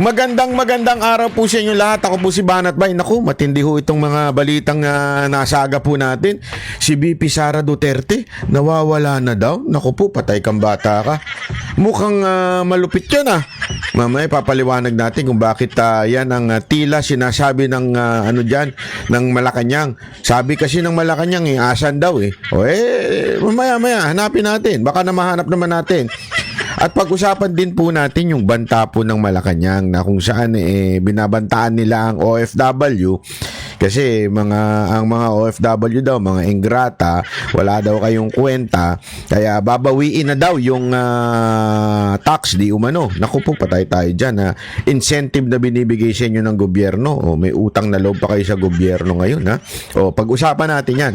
Magandang araw po sa inyo lahat. Ako po si Banat Bay. Naku, matindi ho itong mga balitang nasaga po natin. Si VP Sara Duterte, nawawala na daw. Naku po, patay kang bata ka. Mukhang malupit yan ah. Mamaya papaliwanag natin kung bakit yan ang tila sinasabi ng ng Malacanang. Sabi kasi ng Malacanang asan daw eh. O mamaya hanapin natin. Baka na mahanap naman natin. At pag-usapan din po natin yung banta po ng Malacanang na kung saan binabantaan nila ang OFW kasi ang mga OFW daw, mga ingrata, wala daw kayong kwenta, kaya babawiin na daw yung tax di umano. Naku po, patay tayo dyan. Incentive na binibigay sa inyo ng gobyerno. May utang na loob pa kayo sa gobyerno ngayon. Pag-usapan natin yan.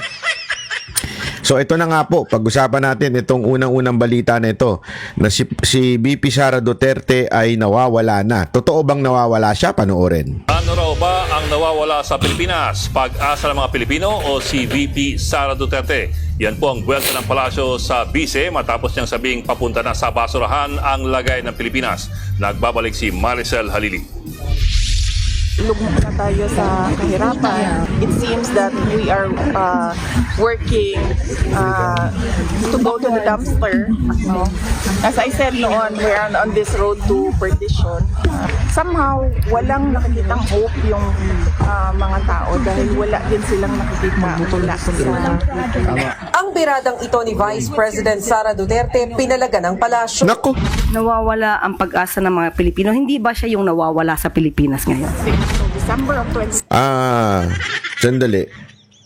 So ito na nga po, pag-usapan natin itong unang-unang balita na ito na si VP Sara Duterte ay nawawala na. Totoo bang nawawala siya? Panoorin. Ano raw ba ang nawawala sa Pilipinas? Pag-asa ng mga Pilipino o si VP Sara Duterte? Yan po ang buwelta ng palasyo sa Bise matapos niyang sabing papunta na sa basurahan ang lagay ng Pilipinas. Nagbabalik si Maricel Halili. Lugmok na tayo sa kahirapan. It seems that we are working to go to the dumpster. No? As I said noon, we are on this road to perdition. Somehow, walang nakikitang hope yung mga tao dahil wala din silang nakikita mula sa Ang biradang ito ni Vice President Sara Duterte pinalaga ng palasyo. Naku! Nawawala ang pag-asa ng mga Pilipino. Hindi ba siya yung nawawala sa Pilipinas ngayon? December of 20... Sandali.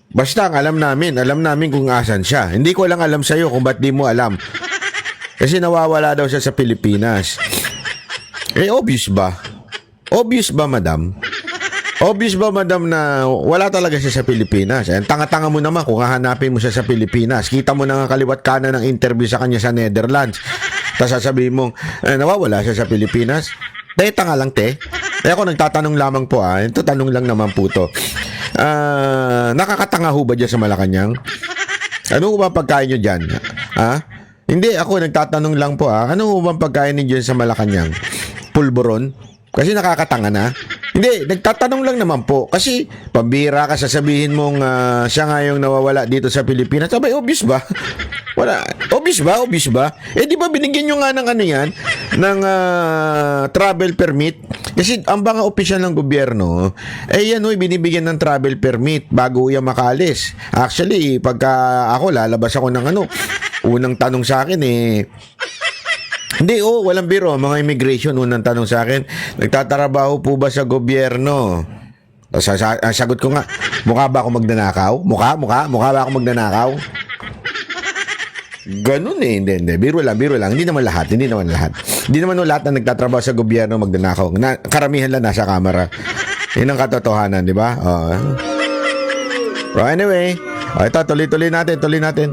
Basta ang alam namin kung asan siya. Hindi ko lang alam sa'yo kung ba't di mo alam. Kasi nawawala daw siya sa Pilipinas. Obvious ba? Obvious ba, madam? Obvious ba, madam, na wala talaga siya sa Pilipinas? Tanga-tanga mo naman kung hahanapin mo siya sa Pilipinas. Kita mo na nga kaliwat kanan ng interview sa kanya sa Netherlands. Tapos sasabihin mong, nawawala siya sa Pilipinas? Tanga lang, te. Ako nagtatanong lamang po Ito tanong lang naman po to. Nakakatanga ho ba dyan sa Malacanang? Ano ho ba pagkain nyo dyan? Hindi, ako nagtatanong lang po Ano ho ba pagkain nyo dyan sa Malacanang? Pulburon? Kasi nakakatanga na. Hindi, nagtatanong lang naman po. Kasi pambira ka, sasabihin mong siya nga yung nawawala dito sa Pilipinas. Sabay, obvious ba? Wala. Obvious ba? Di ba binigyan nyo nga ng yan? Ng travel permit? Kasi ang mga opisyal ng gobyerno, yan binibigyan ng travel permit bago yan makalis. Actually, pagka ako, lalabas ako ng unang tanong sa akin hindi, walang biro. Mga immigration, unang tanong sa akin, nagtatrabaho po ba sa gobyerno? Sagot ko nga, mukha ba ako magnanakaw? Mukha ba ako magnanakaw? Ganun hindi. Biro lang. Hindi naman lahat. Hindi naman lahat na nagtatrabaho sa gobyerno magnanakaw. Karamihan lang nasa kamera. Yun ang katotohanan, di ba? So anyway, ito, tuloy natin.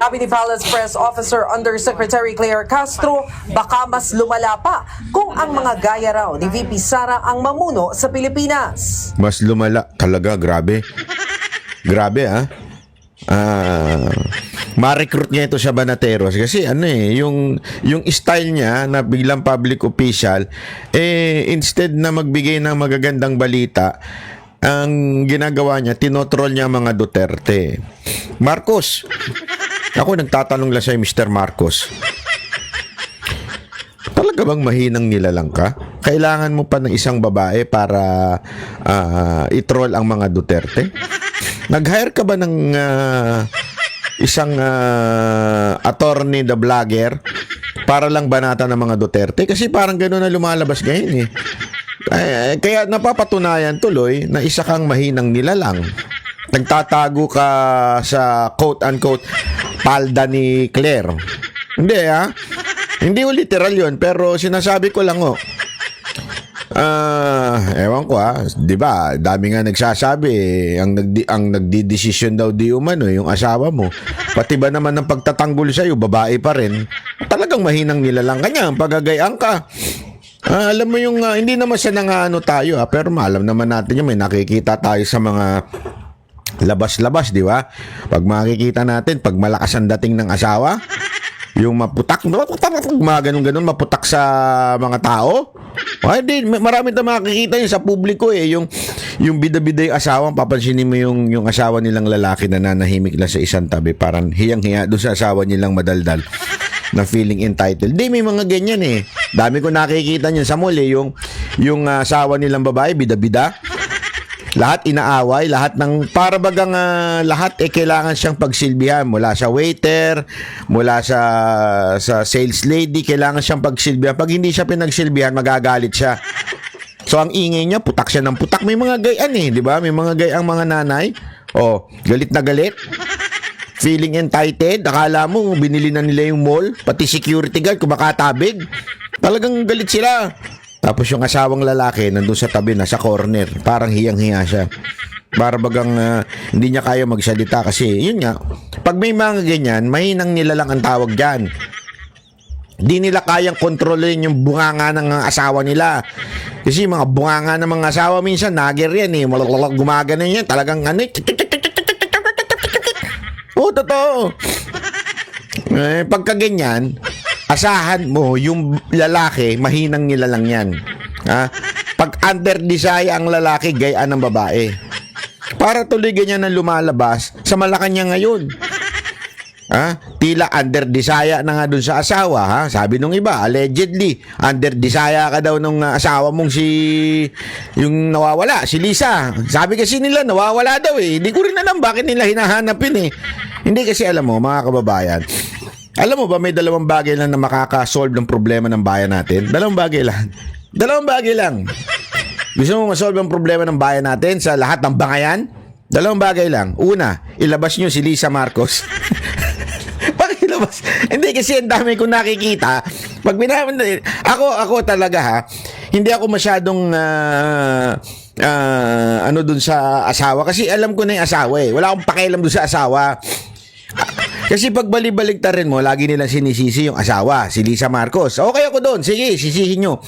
Sabi ni Palace Press Officer Undersecretary Claire Castro, baka mas lumala pa kung ang mga gaya raw ni VP Sara ang mamuno sa Pilipinas. Mas lumala. Talaga, grabe. Grabe, ma-recruit niya ito sa Banateros kasi yung style niya na biglang public official, instead na magbigay ng magagandang balita, ang ginagawa niya, tinotroll niya mga Duterte. Marcos, ako nagtatanong lang sa'yo, Mr. Marcos. Talaga bang mahinang nilalang ka? Kailangan mo pa ng isang babae para i-troll ang mga Duterte? Nag-hire ka ba ng isang attorney na vlogger para lang banata ng mga Duterte? Kasi parang gano'n na lumalabas ngayon kaya napapatunayan tuloy na isa kang mahinang nilalang. Nagtatago ka sa quote-unquote palda ni Claire. Hindi Hindi literal yun, pero sinasabi ko lang ewan ko di ba? Dami nga nagsasabi ang nagdidesisyon daw di umano yung asawa mo. Pati ba naman ng pagtatanggol sa iyo, babae pa rin. Talagang mahinang nilalang kanya, pagagayang ka. Alam mo yung hindi naman siya tayo pero alam naman natin yung may nakikita tayo sa mga labas-labas, di ba? Pag makikita natin, pag malakas ang dating ng asawa, yung maputak, mga ganun-ganun, maputak sa mga tao, Ay, di, marami tayong makikita yun sa publiko eh. Yung bida-bida yung asawang, papansinin mo yung asawa nilang lalaki na nanahimik lang sa isang tabi. Parang hiyang-hiya doon sa asawa nilang madaldal na feeling entitled. Di, may mga ganyan eh. Dami ko nakikita niyan sa mall eh. Yung asawa nilang babae, bida-bida. Lahat inaaway, lahat ng para bagang lahat kailangan siyang pagsilbihan mula sa waiter, mula sa sales lady, kailangan siyang pagsilbihan. Pag hindi siya pinagsilbihan, magagalit siya. So ang ingay niya, putak siya ng putak. May mga gayan eh, di ba? May mga gayang mga nanay. Oh, galit na galit. Feeling entitled, akala mo binili na nila yung mall, pati security guard kumakatabig. Talagang galit sila. Tapos yung asawang lalaki nandun sa tabi na sa corner, parang hiyang-hiya siya. Para bagang hindi niya kaya magsalita kasi yun nga, pag may mga ganyan, mahinang nila lang ang tawag dyan. Di nila kayang kontrolin yung bunganga ng asawa nila. Kasi mga bunganga ng mga asawa minsan, nager yan eh, gumagana yan, talagang ano, oh, totoo. Pagka ganyan, asahan mo yung lalaki, mahinang nila lang yan. Ha? Pag under desire ang lalaki, gayaan ng babae. Para tuloy ganyan ang lumalabas sa Malacanang ngayon. Ha? Tila under desire na nga dun sa asawa. Ha? Sabi nung iba, allegedly, under desire ka daw nung asawa mong yung nawawala, si Lisa. Sabi kasi nila, nawawala daw eh. Hindi ko rin alam bakit nila hinahanapin eh. Hindi kasi alam mo, mga kababayan, alam mo ba may dalawang bagay lang na makaka-solve ng problema ng bayan natin? Dalawang bagay lang. Dalawang bagay lang. Gusto mo ma-solve ang problema ng bayan natin sa lahat ng bangayan? Dalawang bagay lang. Una, ilabas nyo si Lisa Marcos. Bakit ilabas? Hindi kasi ang dami kong nakikita. Pag ako talaga ha, hindi ako masyadong ano dun sa asawa. Kasi alam ko na yung asawa eh. Wala akong pakialam dun sa asawa. Kasi pag balibaligtarin mo, lagi nilang sinisisi yung asawa, si Lisa Marcos. Okay ako doon, sige, sisihin nyo.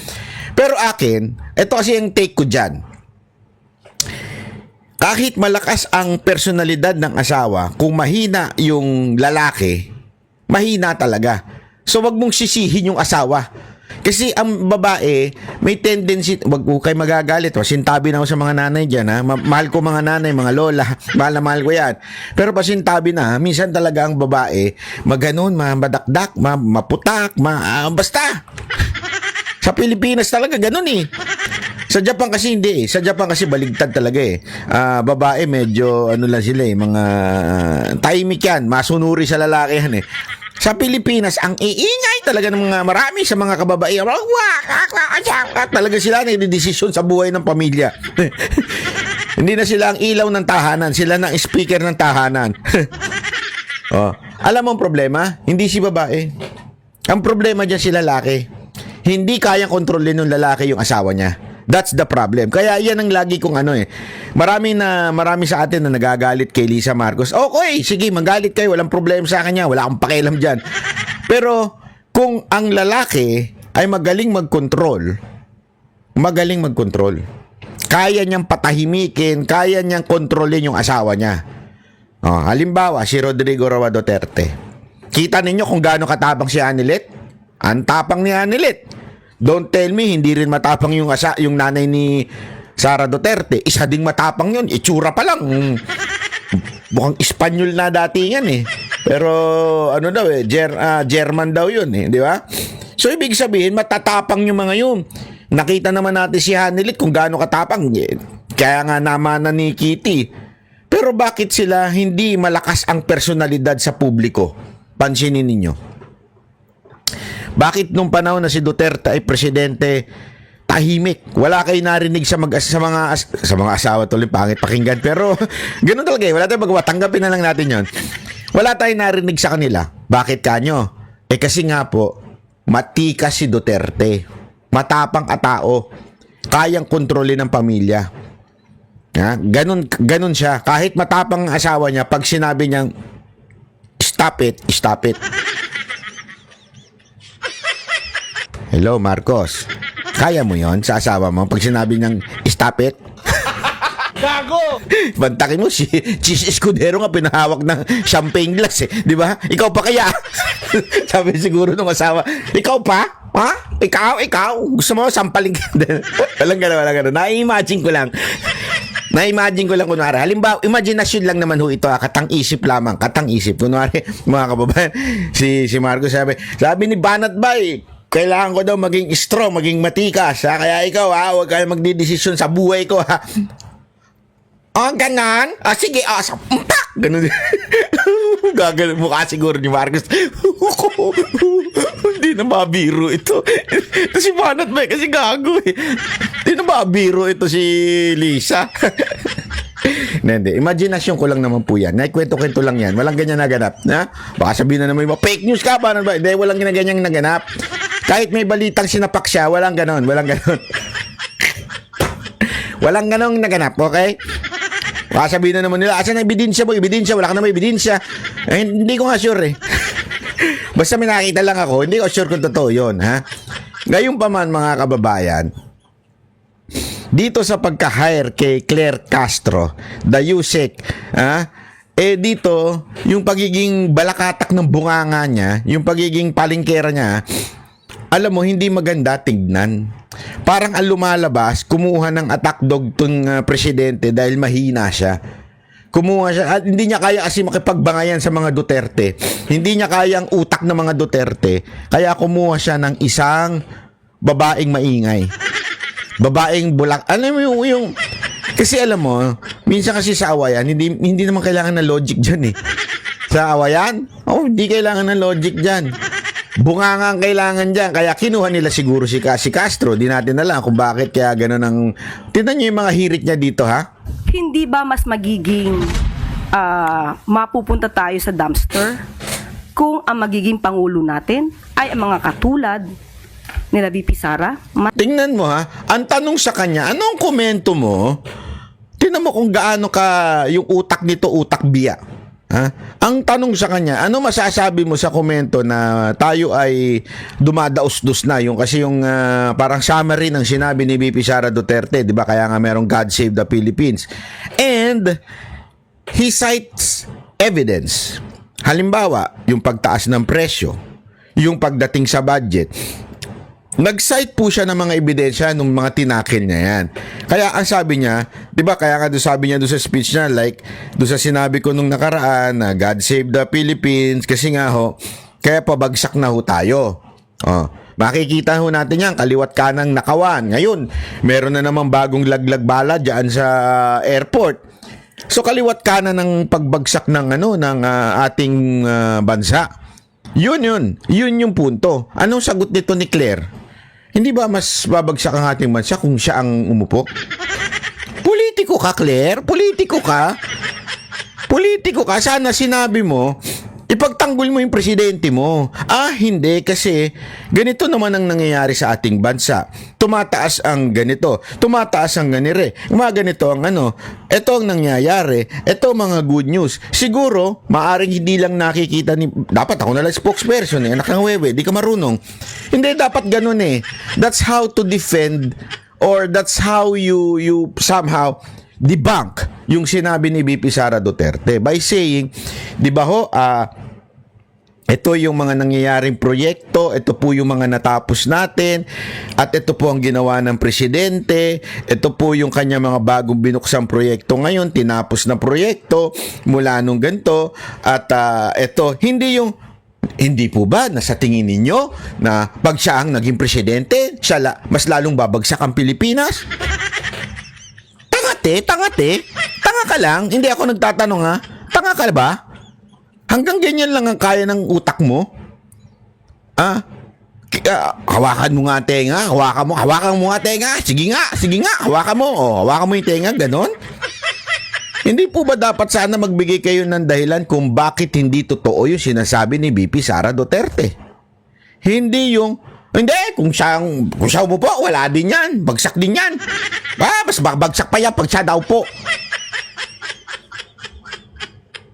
Pero akin, ito kasi yung take ko dyan. Kahit malakas ang personalidad ng asawa, kung mahina yung lalaki, mahina talaga. So wag mong sisihin yung asawa. Kasi ang babae, may tendency, wag ko kayo magagalit, pasintabi na ako sa mga nanay dyan, ha? Mahal ko mga nanay, mga lola, mahal na mahal ko yan. Pero pasintabi na, minsan talaga ang babae, maganon, madakdak, maputak, basta. Sa Pilipinas talaga, ganun eh. Sa Japan kasi hindi eh. Sa Japan kasi baligtad talaga eh. Babae medyo, ano lang sila eh, mga tahimik yan, masunuri sa lalaki yan eh. Sa Pilipinas, ang iingay talaga ng mga marami sa mga kababaihan. Talaga sila nagdidesisyon sa buhay ng pamilya. Hindi na sila ang ilaw ng tahanan. Sila na ang speaker ng tahanan. Oh. Alam mo ang problema? Hindi si babae. Ang problema dyan si lalaki. Hindi kayang kontrolin ng lalaki yung asawa niya. That's the problem. Kaya yan ang lagi kong ano eh. Marami sa atin na nagagalit kay Lisa Marcos. Okay, sige, magalit kayo. Walang problema sa kanya. Wala akong pakialam dyan. Pero kung ang lalaki ay magaling magkontrol, kaya niyang patahimikin, kaya niyang kontrolin yung asawa niya. Halimbawa, si Rodrigo Roa Duterte. Kita ninyo kung gaano katapang si Anilet? Ang tapang ni Anilet. Don't tell me, hindi rin matapang yung nanay ni Sara Duterte. Isa ding matapang yun. Itsura pa lang. Mukhang Espanyol na dati yan eh. Pero ano daw eh, German daw yun eh. Di ba? So ibig sabihin, matatapang yung mga yun. Nakita naman natin si Hanilit kung gaano katapang. Kaya nga naman na ni Kitty. Pero bakit sila hindi malakas ang personalidad sa publiko? Pansinin ninyo. Bakit nung panahon na si Duterte ay presidente, tahimik? Wala kayo narinig sa mga asawa tuloy, pangit pakinggan. Pero ganoon talaga eh. Wala tayong magawa. Tanggapin na lang natin yon. Wala tayong narinig sa kanila. Bakit kanyo? Kasi nga po, matikas si Duterte. Matapang tao. Kayang kontrolin ng pamilya. Ganun siya. Kahit matapang ang asawa niya, pag sinabi niyang stop it, stop it. Hello, Marcos. Kaya mo yon sa asawa mo pag sinabi niyang stop it? Gago! Bantakin mo si Cheese Escudero nga pinahawak ng champagne glass eh. Di ba? Ikaw pa kaya? Sabi siguro ng asawa, ikaw pa? Ha? Ikaw? Gusto mo sampalin ka? Walang gano'n. Na-imagine ko lang. Kunwari. Halimbawa, imagination lang naman ho ito. Katang-isip lamang. Kunwari, mga kababayan, si Marco sabi ni Banat Bay, kailangan ko daw maging strong, maging matikas. Ha? Kaya ikaw, huwag ka magdidesisyon sa buhay ko. Ha? Ganon? Sige, sampak! Ganon. Gagano mukha siguro ni Marcos. Hindi na mabiro ito. Ito si Banat Bay kasi gago eh. Hindi na mabiro ito si Lisa. Hindi. Imagination ko lang naman po yan. Naikwento-kwento lang yan. Walang ganyan naganap. Ha? Baka sabihin na naman yung fake news ka, Banat Bay. Hindi, walang ganyan naganap. Kahit may balitang sinapak siya, walang ganon. Walang ganong naganap, okay? Baka sabihin na naman nila, asan na ebidensya mo? Wala ka naman ebidensya. Hindi ko nga sure eh. Basta may nakita lang ako, hindi ko sure kung totoo yun, ha? Ngayon pa man, mga kababayan, dito sa pagka-hire kay Claire Castro, the USEC, dito, yung pagiging balakatak ng bunganga niya, yung pagiging palingkera niya, alam mo, hindi maganda tignan. Parang ang lumalabas, kumuha ng attack dog tong presidente dahil mahina siya. Kumuha siya, at hindi niya kaya kasi makipagbangayan sa mga Duterte. Hindi niya kaya ang utak ng mga Duterte. Kaya kumuha siya ng isang babaeng maingay. Babaeng bulak. Alam mo yung kasi alam mo, minsan kasi sa awayan, hindi naman kailangan ng logic dyan eh. Sa awayan, hindi kailangan ng logic dyan. Bunganga ang kailangan dyan. Kaya kinuha nila siguro si Castro. Di natin alam kung bakit kaya gano'n ang... Tignan nyo yung mga hirit niya dito, ha? Hindi ba mas magiging mapupunta tayo sa dumpster kung ang magiging pangulo natin ay ang mga katulad nila VP Sara? Tingnan mo, ha? Ang tanong sa kanya, anong komento mo? Tingnan mo kung gaano ka yung utak nito, utak biya. Ha? Ang tanong sa kanya, ano masasabi mo sa komento na tayo ay dumadaos-dos na yung kasi yung parang summary ng sinabi ni VP Sara Duterte, 'di ba? Kaya nga merong God Save the Philippines. And he cites evidence. Halimbawa, yung pagtaas ng presyo, yung pagdating sa budget. Nag-cite po siya ng mga ebidensya ng mga tinakil niya yan. Kaya ang sabi niya, di ba, kaya nga sabi niya doon sa speech niya, like, doon sa sinabi ko nung nakaraan na God Save the Philippines, kasi nga ho, kaya pabagsak na ho tayo. Makikita ho natin yan, kaliwat kanang nakawan. Ngayon, meron na namang bagong laglag bala dyan sa airport. So, kaliwat kanan ng pagbagsak ng, ng ating bansa. Yun yung punto. Anong sagot nito ni Claire? Hindi ba mas babagsak ang ating bansa kung siya ang umupo? Politiko ka, Claire? Politiko ka? Sana sinabi mo, ipagtanggol mo yung presidente mo. Hindi kasi ganito naman ang nangyayari sa ating bansa. Tumataas ang ganito, tumataas ang ganire. Mga ganito ang ito ang nangyayari. Ito mga good news. Siguro, maaring hindi lang nakikita ni... Dapat ako na lang spokesperson anak ng wewe, di ka marunong. Hindi, dapat ganun eh. That's how to defend or that's how you somehow debunk yung sinabi ni VP Sara Duterte by saying, di ba ho, ito yung mga nangyayaring proyekto, ito po yung mga natapos natin, at ito po ang ginawa ng presidente, ito po yung kanya mga bagong binuksang proyekto ngayon, tinapos na proyekto mula nung ganito, at ito, hindi po ba nasa tingin ninyo na pag siya ang naging presidente, mas lalong babagsak ang Pilipinas? Tanga ka lang, hindi ako nagtatanong ha, tanga ka ba? Hanggang ganyan lang ang kaya ng utak mo? Hawakan mo nga tenga, hawakan mo nga tenga, sige nga, hawakan mo yung tenga, ganon? Hindi po ba dapat sana magbigay kayo ng dahilan kung bakit hindi totoo yung sinasabi ni VP Sara Duterte? Kung siya umupo, wala din yan, bagsak din yan. Mas bagsak pa yan pag siya daw po.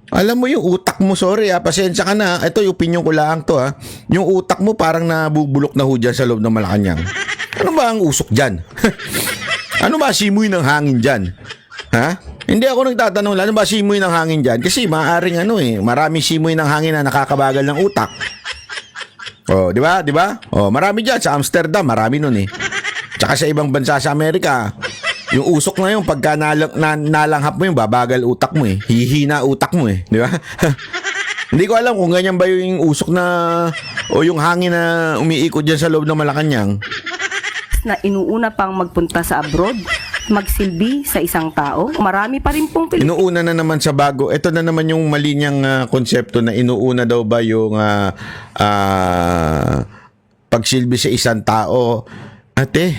Alam mo yung utak mo, sorry pasensya ka na. Ito yung opinion ko lang to Yung utak mo parang nabubulok na ho dyan sa loob ng Malacanang. Ano ba ang usok dyan? Ano ba simoy ng hangin dyan? Hindi ako nagtatanong lang, ano ba simoy ng hangin dyan? Kasi maaaring maraming simoy ng hangin na nakakabagal ng utak. Oh, di ba? Di ba? Oh, marami diyan sa Amsterdam, marami nun eh. Tsaka sa ibang bansa sa Amerika, yung usok na yun, pagka nalanghap mo yung babagal utak mo eh. Hihina utak mo eh. Di ba? Hindi ko alam kung ganyan ba yung usok na o yung hangin na umiikot dyan sa loob ng Malacanang. Na inuuna pang magpunta sa abroad, magsilbi sa isang tao. Marami pa rin pong Pilipino Inuuna na naman sa bago. Ito na naman yung mali niyang konsepto na inuuna daw ba yung pagsilbi sa isang tao. Ate,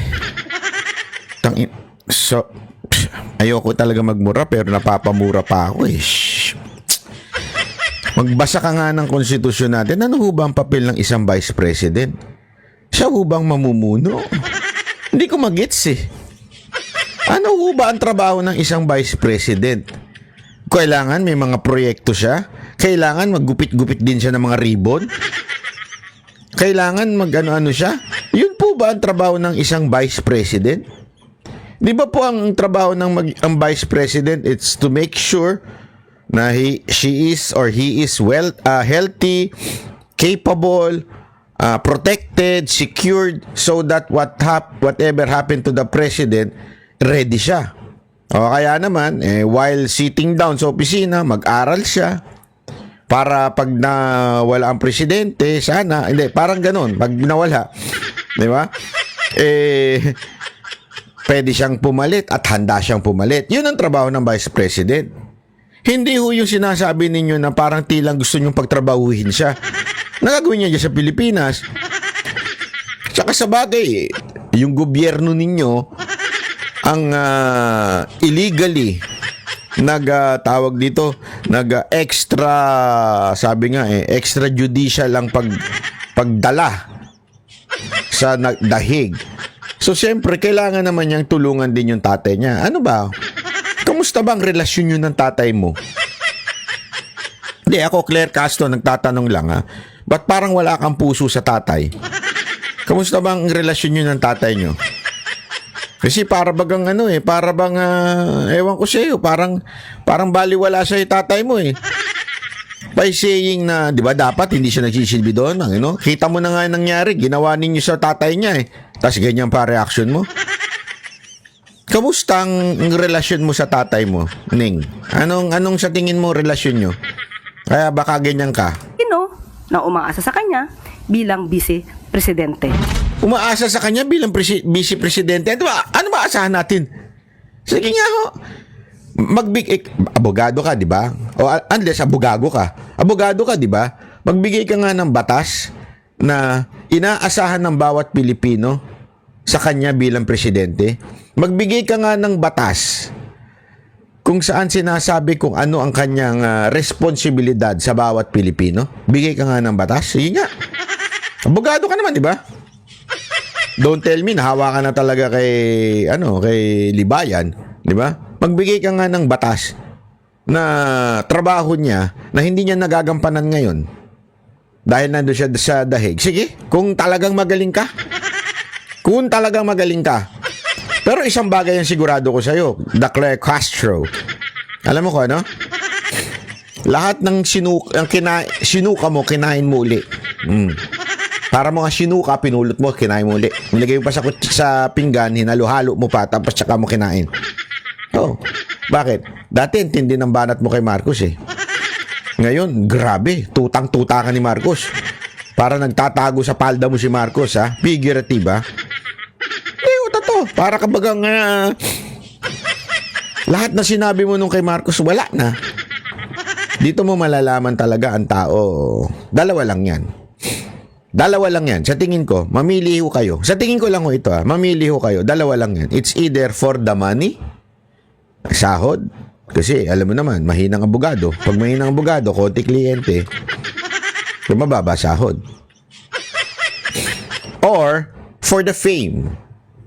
ayoko talaga magmura pero napapamura pa ako eh. Shh. Magbasa ka nga ng konstitusyon natin. Ano ho ba ang papel ng isang vice president? Siya ho bang mamumuno? Hindi ko magets eh. Ano ho ba ang trabaho ng isang vice president? Kailangan may mga proyekto siya? Kailangan maggupit-gupit din siya ng mga ribbon? Kailangan mag-ano-ano siya? Yun po ba ang trabaho ng isang vice president? Di ba po ang trabaho ng ang vice president, it's to make sure na she is or he is healthy, capable, protected, secured, so that whatever happened to the president, ready siya. O kaya naman, while sitting down sa opisina, mag-aral siya para pag nawala ang presidente, sana, hindi, parang ganun, pag nawala, di ba? Pwede siyang pumalit at handa siyang pumalit. Yun ang trabaho ng vice president. Hindi ho yung sinasabi ninyo na parang tilang gusto nyong pagtrabahuhin siya. Nagagawin niya dyan sa Pilipinas. Tsaka sa bagay, yung gobyerno ninyo ang illegally nag-tawag dito, nag-extra, sabi nga extrajudicial lang pagdala sa dahig. So, siyempre, kailangan naman niyang tulungan din yung tatay niya. Ano ba? Kamusta ba ang relasyon niyo ng tatay mo? Hindi, ako, Claire Castro, nagtatanong lang ha. Ba't parang wala kang puso sa tatay? Kamusta ba ang relasyon niyo ng tatay niyo? Kasi para bagang para bang, ewan ko sa iyo, parang baliwala sa tatay mo eh. By saying na, di ba, dapat hindi siya nagsisilbi doon, kita mo na nga yung nangyari, ginawa ninyo sa tatay niya eh. Tapos ganyan pa reaction mo. Kamusta ang relasyon mo sa tatay mo, Ning? Anong sa tingin mo relasyon nyo? Kaya baka ganyan ka? na umaasa sa kanya bilang vice-presidente. Umaasa sa kanya bilang vice-presidente? Ano ba asahan natin? Sige nga ho. Abogado ka, di ba? O unless abogado ka, di ba? Magbigay ka nga ng batas na inaasahan ng bawat Pilipino sa kanya bilang presidente. Magbigay ka nga ng batas kung saan sinasabi kung ano ang kanyang responsibilidad sa bawat Pilipino. Bigay ka nga ng batas. Sige nga. Abogado ka naman, di ba? Don't tell me, nahawa ka na talaga kay Libayan, di ba? Magbigay ka nga ng batas na trabaho niya na hindi niya nagagampanan ngayon dahil nandun siya sa dahig. Sige, kung talagang magaling ka. Pero isang bagay ang sigurado ko sa'yo, Claire Castro. Alam mo ko, ano? Lahat ng sinuka mo, kinain mo uli. Para mga sinuka, pinulot mo, kinain mo uli. Nilagay mo pa sa pinggan, hinalo-halo mo pa, tapos tsaka mo kinain. Oh, bakit? Dati intindi ng banat mo kay Marcos eh. Ngayon, grabe, tutang-tuta ka ni Marcos. Para nagtatago sa palda mo si Marcos, ha? Figurative, ha? Para kabagang lahat na sinabi mo nung kay Marcos, wala na. Dito mo malalaman talaga ang tao. Dalawa lang yan. Sa tingin ko, mamili ho kayo. Sa tingin ko lang ho ito, mamili ho kayo. Dalawa lang yan. It's either for the money, sahod. Kasi alam mo naman, mahinang abogado. Pag mahinang abogado, konti kliyente, mababa sahod. Or for the fame.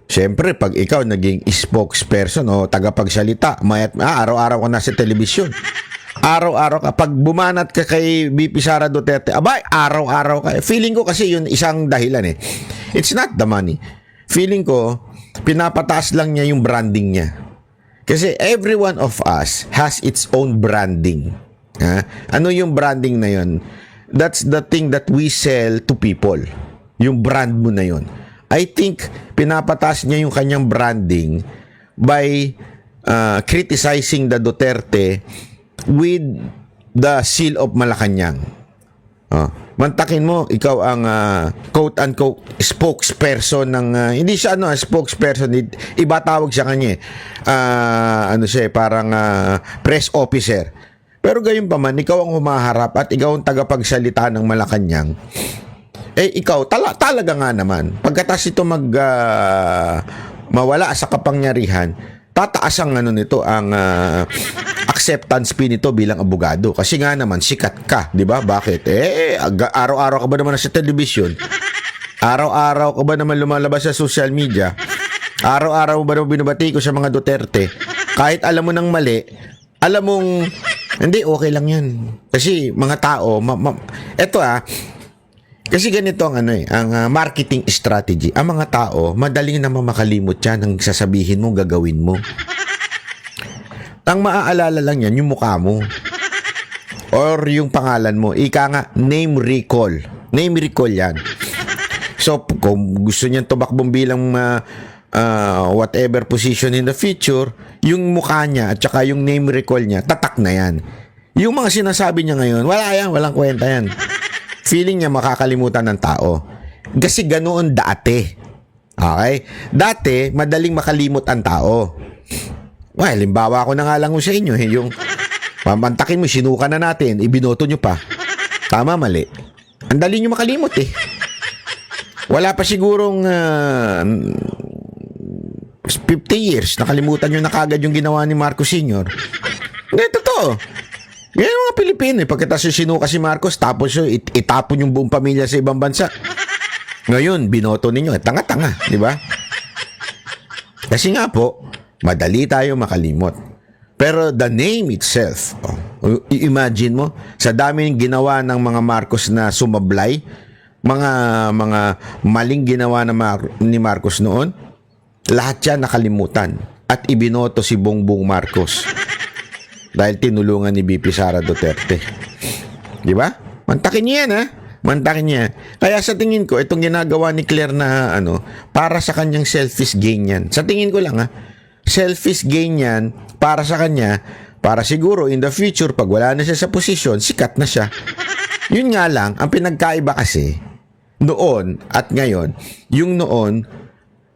Siyempre, pag ikaw naging spokesperson o tagapagsalita, araw-araw ka nasa telebisyon. Araw-araw ka. Pag bumanat ka kay VP Sara Duterte, araw-araw ka. Feeling ko kasi yun isang dahilan eh. It's not the money. Feeling ko, pinapataas lang niya yung branding niya. Kasi every one of us has its own branding. Ano yung branding na yun? that's the thing that we sell to people. Yung brand mo na yun. I think pinapataas niya yung kanyang branding by criticizing the Duterte with the seal of Malacanang. Mantakin mo, ikaw ang quote-unquote spokesperson ng hindi siya spokesperson, iba tawag siya kanya parang press officer. Pero gayon pa man, ikaw ang humaharap at ikaw ang tagapagsalita ng Malacanang. Ikaw talaga nga naman pagkatas ito mawala sa kapangyarihan, tataas ang ang acceptance fee nito bilang abogado. Kasi nga naman, sikat ka, di ba? Bakit? Araw-araw ka ba naman sa television? Araw-araw ka ba naman lumalabas sa social media? Araw-araw ba naman binabati ko sa mga Duterte? Kahit alam mo ng mali, alam mong, hindi, okay lang yan. Kasi mga tao, kasi ganito ang ang marketing strategy. Ang mga tao, madaling naman makalimot yan ang sasabihin mo, gagawin mo. Ang maaalala lang yan, yung mukha mo. Or yung pangalan mo. Ika nga, name recall. Name recall yan. So, kung gusto niyan tumakbong bilang whatever position in the future, yung mukha niya at saka yung name recall niya, tatak na yan. Yung mga sinasabi niya ngayon, wala yan, walang kwenta yan. Feeling niya makakalimutan ng tao. Kasi ganoon dati. Okay? Dati, madaling makalimot ang tao. Halimbawa ko na nga lang sa inyo, yung pamantakin mo, sinuka na natin, ibinoto nyo pa. Tama, mali. Ang dali nyo makalimot Wala pa sigurong 50 years, nakalimutan nyo na kagad yung ginawa ni Marcos Sr. Hindi, totoo. Yan yung mga Pilipino pagkatapos sinuka si Marcos, tapos itapon yung buong pamilya sa ibang bansa. Ngayon, binoto ninyo, tanga-tanga, di ba? Kasi nga po, madali tayo makalimot. Pero the name itself, imagine mo, sa daming ginawa ng mga Marcos na sumablay, mga maling ginawa ni Marcos noon, lahat yan nakalimutan at ibinoto si Bongbong Marcos dahil tinulungan ni BP Sara Duterte. Di ba? Mantakin niya yan, Mantakin niya. Kaya sa tingin ko, itong ginagawa ni Claire na para sa kanyang selfish gain yan. Sa tingin ko lang, selfish gain yan para sa kanya, para siguro in the future, pag wala na siya sa posisyon, sikat na siya. Yun nga lang, ang pinagkaiba kasi, noon at ngayon, yung noon,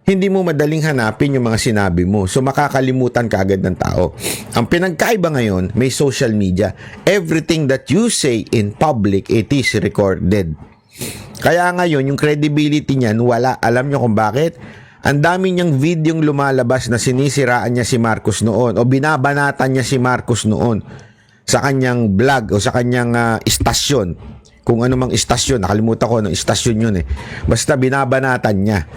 hindi mo madaling hanapin yung mga sinabi mo. So, makakalimutan ka agad ng tao. Ang pinagkaiba ngayon, may social media. Everything that you say in public, it is recorded. Kaya ngayon, yung credibility niyan, wala. Alam nyo kung bakit? Ang dami niyang videong lumalabas na sinisiraan niya si Marcos noon o binabanatan niya si Marcos noon sa kanyang vlog o sa kanyang istasyon. Kung ano mang istasyon, nakalimutan ko anong istasyon yun Basta binabanatan niya.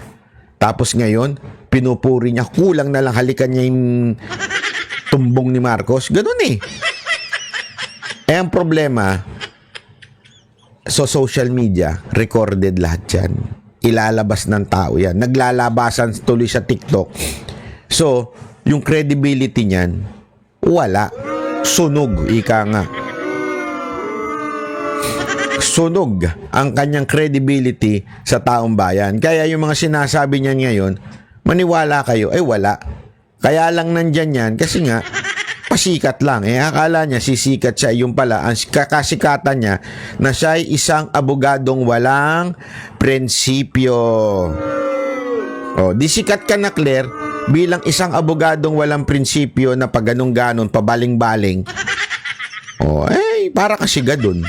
Tapos ngayon, pinupuri niya, kulang na lang halikan niya yung tumbong ni Marcos. Ganun ang problema, so social media, recorded lahat yan. Ilalabas ng tao yan. Naglalabasan tuloy sa TikTok. So, yung credibility niyan, wala. Sunog, ika nga. Sunog ang kanyang credibility sa taong bayan. Kaya yung mga sinasabi niya ngayon, maniwala kayo, wala. Kaya lang nandyan yan kasi nga, pasikat lang. Akala niya sisikat siya, yung pala, ang kakasikatan niya na siya ay isang abogadong walang prinsipyo. Di sikat ka na, Claire, bilang isang abogadong walang prinsipyo na pag ganun-ganon, pabaling-baling. Para kasi gadun.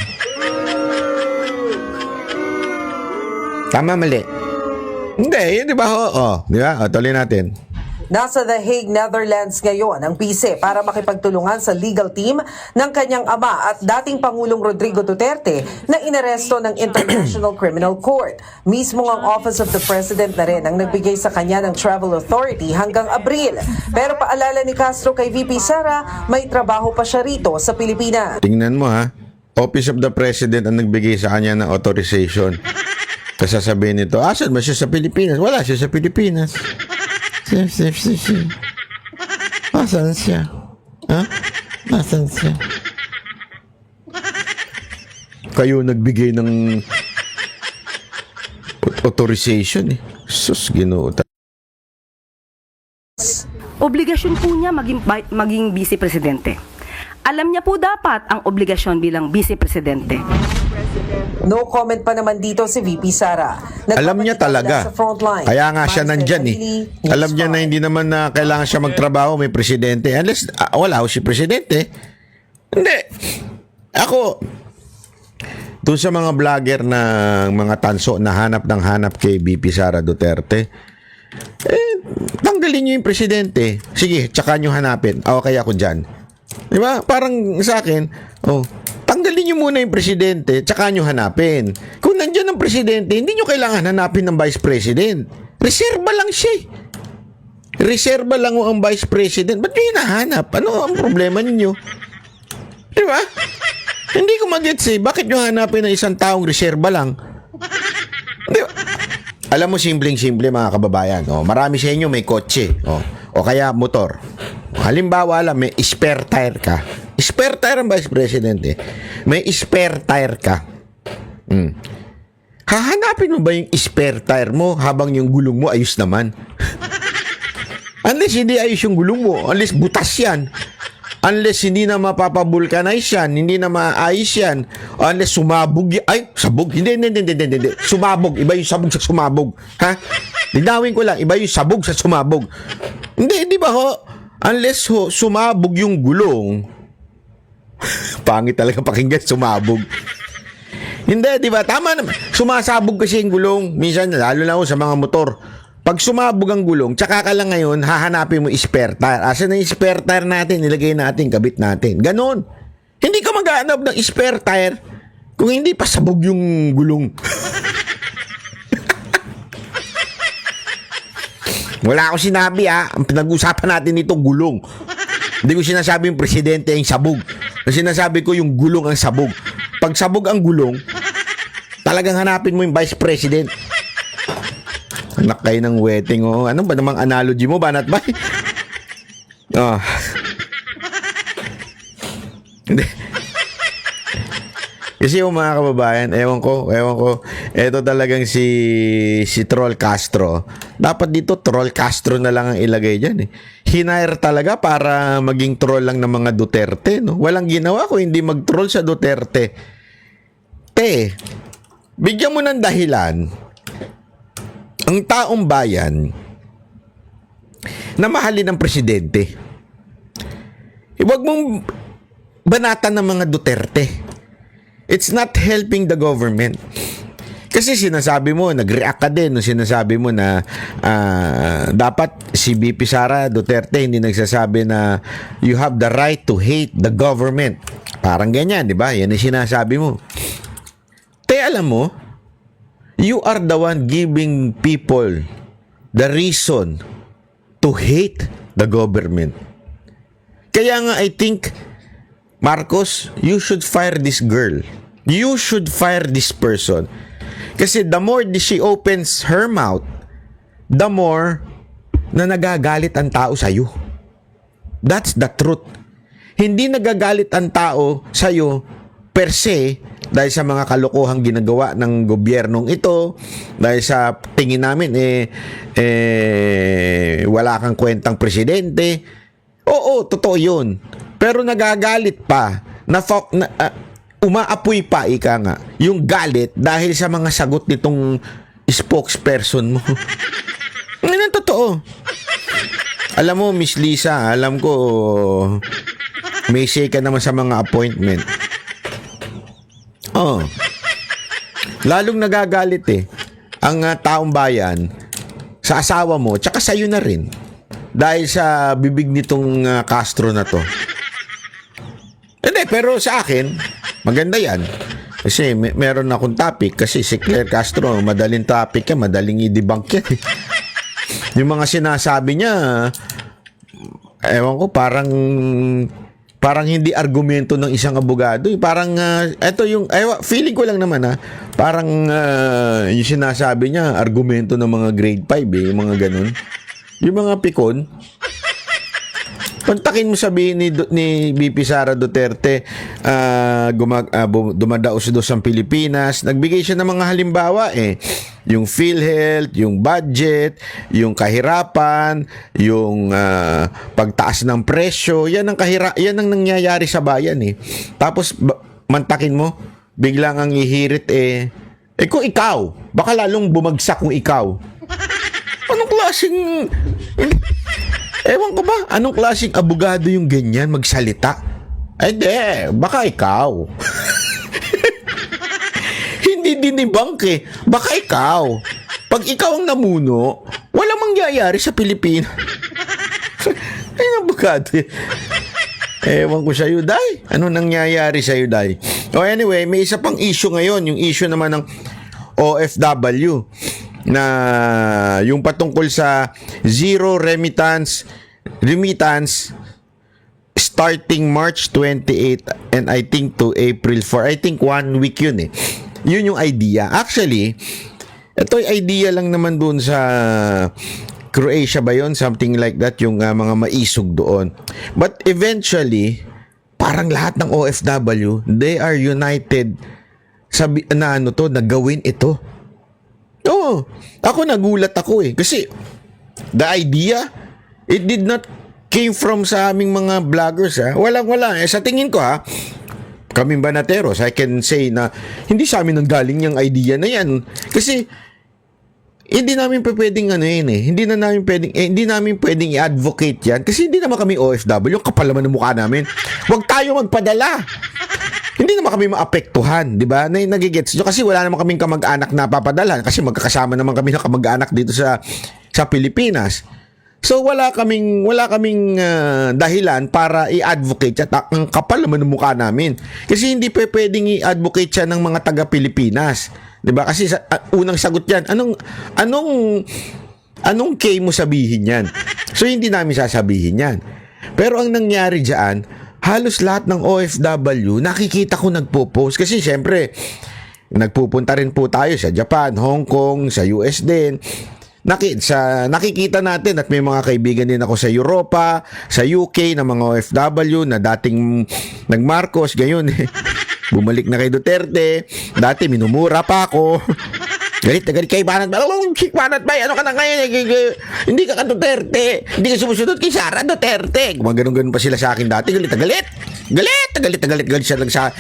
Tama, mali. Hindi, di ba? Di ba? Tuloy natin. Nasa The Hague, Netherlands ngayon ang PISE para makipagtulungan sa legal team ng kanyang ama at dating Pangulong Rodrigo Duterte na inaresto ng International Criminal Court. Mismo ang Office of the President na rin ang nagbigay sa kanya ng travel authority hanggang Abril. Pero paalala ni Castro kay VP Sara, may trabaho pa siya rito sa Pilipinas. Tingnan mo Office of the President ang nagbigay sa kanya ng authorization. Kasi sasabihin nito, asan ba siya sa Pilipinas? Wala siya sa Pilipinas. Asan siya? Asan siya? kayo nagbigay ng authorization eh. Sus, Ginoo. Obligasyon po niya maging vice presidente. Alam niya po dapat ang obligasyon bilang vice presidente. No comment pa naman dito si VP Sara. Alam niya talaga. Sa frontline. Kaya nga siya Maricel nandyan eh. Dalili, Alam niya na News hindi naman na kailangan siya magtrabaho, may presidente. Unless, wala ako si presidente. Hindi. Ako, doon sa mga vlogger na mga tanso na hanap ng hanap kay VP Sara Duterte, tanggalin niyo yung presidente. Sige, tsaka niyo hanapin. Okay ako dyan. Di ba? Parang sa akin, tanggalin niyo muna yung presidente, tsaka niyo hanapin. Kung nandiyan ang presidente, hindi niyo kailangan hanapin ng vice president. Reserba lang siya. Reserba lang ang vice president. Ba't niyo hinahanap? Ano ang problema niyo? Di ba? Hindi ko mag-gets eh. Bakit niyo hanapin ng isang taong reserba lang? Di ba? Alam mo, simpleng-simple mga kababayan. Marami sa inyo may kotse. O kaya motor. Halimbawa lang, may spare tire ka. Spare tire ang vice president eh. May spare tire ka. Hahanapin mo ba yung spare tire mo habang yung gulong mo ayos naman? Unless hindi ayos yung gulong mo. Unless butas yan. Unless hindi na mapapavulcanize yan, hindi na maayos yan, unless sumabog yan. Ay, sabog. Hindi. Sumabog. Iba yung sabog sa sumabog. Ha? Linawin ko lang. Iba yung sabog sa sumabog. Hindi ba ho? Unless ho, sumabog yung gulong. Pangit talaga pakinggan, sumabog. Hindi, di ba? Tama naman. Sumasabog kasi yung gulong. Minsan, lalo na ho sa mga motor. Pag sumabog ang gulong, tsaka ka lang ngayon, hahanapin mo spare tire. Asa na yung spare tire natin? Nilagay natin, kabit natin. Ganon. Hindi ka maghanap ng spare tire kung hindi pa sabog yung gulong. Wala akong sinabi Ang pinag-usapan natin ito, gulong. Hindi ko sinasabi yung presidente ang sabog. Ang sinasabi ko yung gulong ang sabog. Pag sabog ang gulong, talagang hanapin mo yung vice president. Anak kayo ng wedding, Ano ba namang analogy mo, Banat Bay? Hindi. Kasi yung mga kababayan, ewan ko, eto talagang si Troll Castro. Dapat dito, Troll Castro na lang ang ilagay dyan eh. Hinire talaga para maging troll lang ng mga Duterte, no? Walang ginawa ko, hindi mag-troll sa Duterte. Bigyan mo ng dahilan ang taong bayan na mahalin ng presidente. Huwag mong banatan ng mga Duterte. It's not helping the government. Kasi sinasabi mo, nag-react ka din, sinasabi mo na dapat si VP Sara Duterte hindi nagsasabi na you have the right to hate the government. Parang ganyan, di ba? Yan ang sinasabi mo. Alam mo, you are the one giving people the reason to hate the government. Kaya nga, I think, Marcos, you should fire this girl. You should fire this person. Kasi the more she opens her mouth, the more na nagagalit ang tao sa'yo. That's the truth. Hindi nagagalit ang tao sa'yo per se dahil sa mga kalokohang ginagawa ng gobyernong ito, dahil sa tingin namin wala kang kwentang presidente. Oo, totoo yun. Pero nagagalit pa, umaapoy pa, ika nga, yung galit dahil sa mga sagot nitong spokesperson mo. Yan ang totoo. Alam mo, Miss Lisa, alam ko may say ka naman sa mga appointment. Lalong nagagalit ang taong bayan sa asawa mo, tsaka sa'yo na rin. Dahil sa bibig nitong Castro na to. Hindi, pero sa akin, maganda yan. Kasi meron akong topic. Kasi si Claire Castro, madaling topic yan, madaling i-debunk yan. Yung mga sinasabi niya, ewan ko, parang hindi argumento ng isang abogado. Parang, eto yung, feeling ko lang naman parang yung sinasabi niya, argumento ng mga grade 5 yung mga ganun. Yung mga pikon, Kontakin mo sabihin ni BP Sara Duterte, dumadaos-dos ang Pilipinas. Nagbigay siya ng mga halimbawa yung PhilHealth, yung budget, yung kahirapan, yung pagtaas ng presyo. Yan ang nangyayari sa bayan Tapos mantakin mo, biglang ang ihirit kung ikaw, baka lalong bumagsak kung ikaw. Anong klaseng... Ewan ko ba, anong klaseng abogado yung ganyan magsalita? Baka ikaw. Hindi dinibang baka ikaw. Pag ikaw ang namuno, walang mangyayari sa Pilipinas. Ay, abogado. Ewan ko sa'yo, Day. Ano nangyayari sa'yo, Day? Anyway, may isa pang issue ngayon. Yung issue naman ng OFW na yung patungkol sa zero remittance starting March 28 and I think to April 4. I think 1 week yun Yun yung idea. Actually, ito yung idea lang naman doon sa Croatia ba yun? Something like that, yung mga maisog doon. But eventually, parang lahat ng OFW, they are united na gawin ito. Oo. Ako nagulat ako kasi the idea, it did not came from sa aming mga vloggers Walang-wala. Sa tingin ko kaming Banateros, I can say na hindi sa amin nanggaling yung idea na yan. Kasi hindi namin pwedeng hindi namin pwedeng i-advocate yan kasi hindi naman kami OFW, yung kapal naman ng mukha namin. Huwag tayo magpadala. Hindi naman kami maapektuhan, di ba? Nagigets nyo kasi wala naman kaming kamag-anak na papadala kasi magkakasama naman kami ng kamag-anak dito sa Pilipinas. So wala kaming dahilan para i-advocate at ang kapal naman ng mukha namin. Kasi hindi pwedeng i-advocate siya ng mga taga-Pilipinas. 'Di ba? Kasi unang sagot 'yan. Anong K mo sabihin 'yan? So hindi namin sasabihin 'yan. Pero ang nangyari diyan, halos lahat ng OFW nakikita ko nagpo-post kasi syempre nagpupunta rin po tayo sa Japan, Hong Kong, sa US din. Nakikita natin at may mga kaibigan din ako sa Europa, sa UK na mga OFW na dating nag-Marcos, gayon bumalik na kay Duterte. Dati minumura pa ako. Galit na galit kay Banat Bay. Banat Bay, ano ka na ngayon? Hindi ka Duterte. Hindi ka sumusunod kay Sara Duterte. Gumaganon-ganon pa sila sa akin dati. Galit na galit. Galit siya lang sa...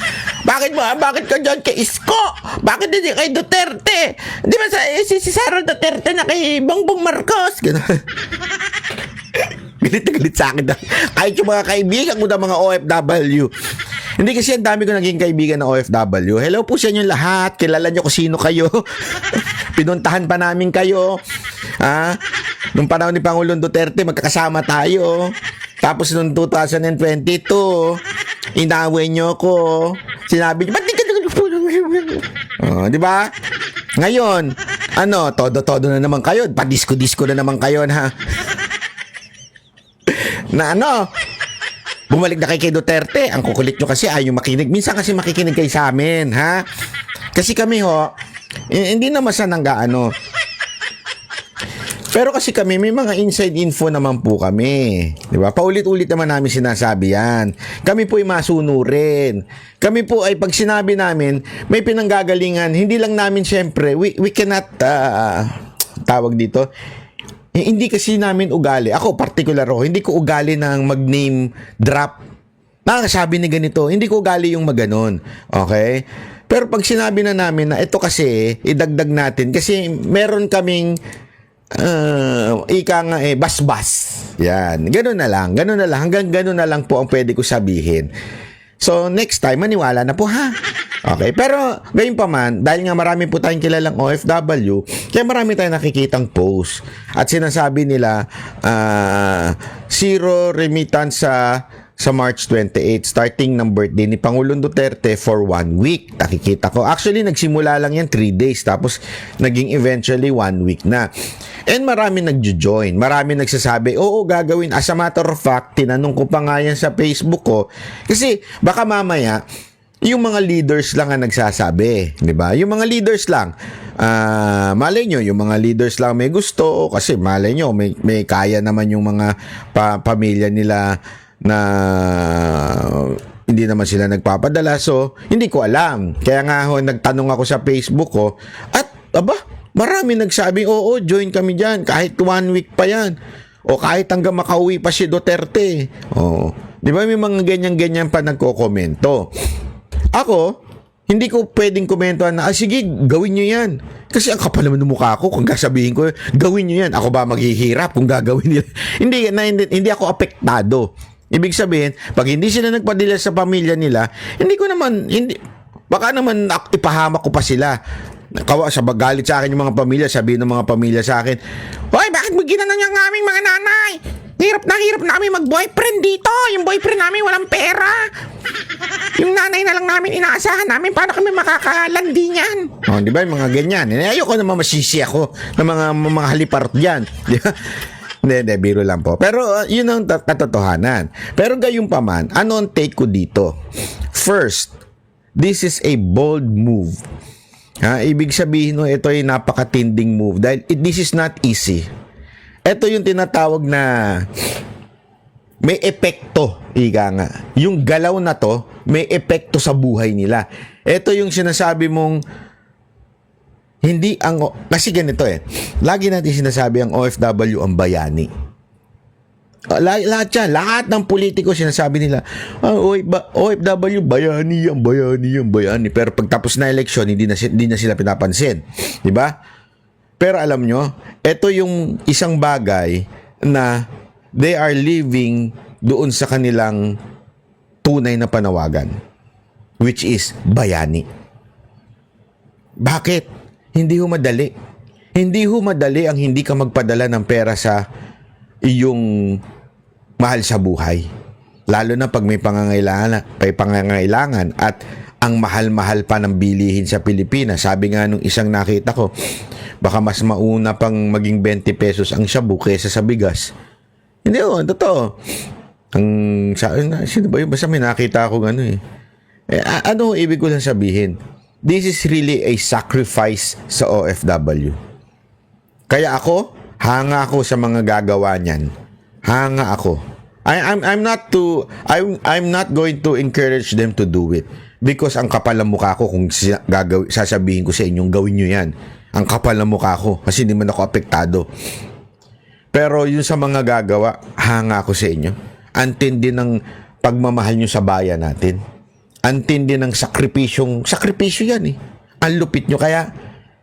Bakit ka dyan kay Isko? Bakit hindi kay Duterte? Di ba si Sara Duterte na kay Bongbong Marcos? Ganon. Galit na galit sa akin. Kahit yung mga kaibigan ko na mga OFW. Hindi kasi ang dami ko naging kaibigan na OFW. Hello po sa inyo lahat. Kilala nyo kung sino kayo. Pinuntahan pa namin kayo. Nung panahon ni Pangulong Duterte, magkakasama tayo. Tapos noong 2022, inaway nyo ko. Sinabi nyo, ba't di ka di ba? Ngayon, todo-todo na naman kayo. Pa-disco-disco na naman kayo na bumalik na kay Duterte. Ang kukulit nyo kasi ayaw makinig. Minsan kasi makikinig kayo sa amin, Kasi kami hindi naman sa nanggaano. Pero kasi kami, may mga inside info naman po kami. Di ba? Paulit-ulit naman namin sinasabi yan. Kami po ay masunurin. Kami po ay pag sinabi namin, may pinanggagalingan. Hindi lang namin syempre, we cannot, tawag dito, hindi kasi namin ugali. Ako, particular ako, hindi ko ugali ng mag-name drop. Nakakasabi ni ganito, hindi ko ugali yung maganon. Okay? Pero pag sinabi na namin na ito kasi, idagdag natin. Kasi meron kaming basbas. Yan. Ganun na lang. Hanggang ganun na lang po ang pwede ko sabihin. So, next time, maniwala na po, Okay. Pero, gayon pa man, dahil nga marami po tayong kilalang OFW, kaya marami tayong nakikitang post. At sinasabi nila, zero remittance sa March 28, starting ng birthday ni Pangulong Duterte for 1 week. Nakikita ko. Actually, nagsimula lang yan 3 days. Tapos, naging eventually 1 week na. And marami nagjo-join. Marami nagsasabi, oo, gagawin. As a matter of fact, tinanong ko pa nga yan sa Facebook ko. Kasi, baka mamaya, yung mga leaders lang ang nagsasabi, di ba? Yung mga leaders lang. Malay nyo, yung mga leaders lang may gusto kasi malay nyo, may kaya naman yung mga pamilya nila na hindi naman sila nagpapadala. So, hindi ko alam. Kaya nga nagtanong ako sa Facebook ko at marami nagsabing, oo, join kami dyan. Kahit 1 week pa yan. O kahit hanggang makauwi pa si Duterte. O, di ba may mga ganyan-ganyan pa nagko-komento. Ako, hindi ko pwedeng komentuhan na, sige, gawin nyo yan. Kasi ang kapal naman ng mukha ko kung sasabihin ko, gawin nyo yan. Ako ba maghihirap kung gagawin nila? hindi ako apektado. Ibig sabihin, pag hindi sila nagpadala sa pamilya nila, baka naman ipahamak ko pa sila. Galit sa akin yung mga pamilya, sabihin ng mga pamilya sa akin, hoy, bakit mo ginano niya ng aming mga nanay? Hirap na kami mag-boyfriend dito. Yung boyfriend namin walang pera. Yung nanay na lang namin inaasahan namin. Paano kami makakalandi niyan? Oh, di ba? Yung mga ganyan. Ayoko naman masisi ako ng mga halipart dyan. Di ba? Hindi, biro lang po. Pero yun ang katotohanan. Pero gayon pa man, ano ang take ko dito? First, this is a bold move. Ibig sabihin, ito ay napakatinding move dahil this is not easy. Ito yung tinatawag na may epekto, ika nga. Yung galaw na to, may epekto sa buhay nila. Ito yung sinasabi mong kasi ganito lagi natin sinasabi ang OFW ang bayani. Lahat ng politiko sinasabi nila, OFW, bayani yan. Pero pagtapos na eleksyon, hindi na sila pinapansin. Di ba? Pero alam nyo, ito yung isang bagay na they are living doon sa kanilang tunay na panawagan, which is bayani. Bakit? Hindi ho madali. Hindi ho madali ang hindi ka magpadala ng pera sa iyong mahal sa buhay. Lalo na pag may pangangailangan at ang mahal-mahal pa ng bilihin sa Pilipinas. Sabi nga nung isang nakita ko, baka mas mauna pang maging 20 pesos ang shabu kesa sa bigas. Hindi totoo. Sino ba yun? Basta may nakita ako gano'n ano ibig ko lang sabihin? This is really a sacrifice sa OFW. Kaya hanga ako sa mga gagawa niyan. Hanga ako. I'm not going to encourage them to do it because ang kapal ng mukha ko kung sasabihin ko sa inyong gawin nyo yan. Ang kapal ng mukha ko kasi hindi man ako apektado. Pero yun sa mga gagawa, hanga ako sa inyo. Antindi ng pagmamahal nyo sa bayan natin. Antindi ng sakripisyo yan Ang lupit nyo, kaya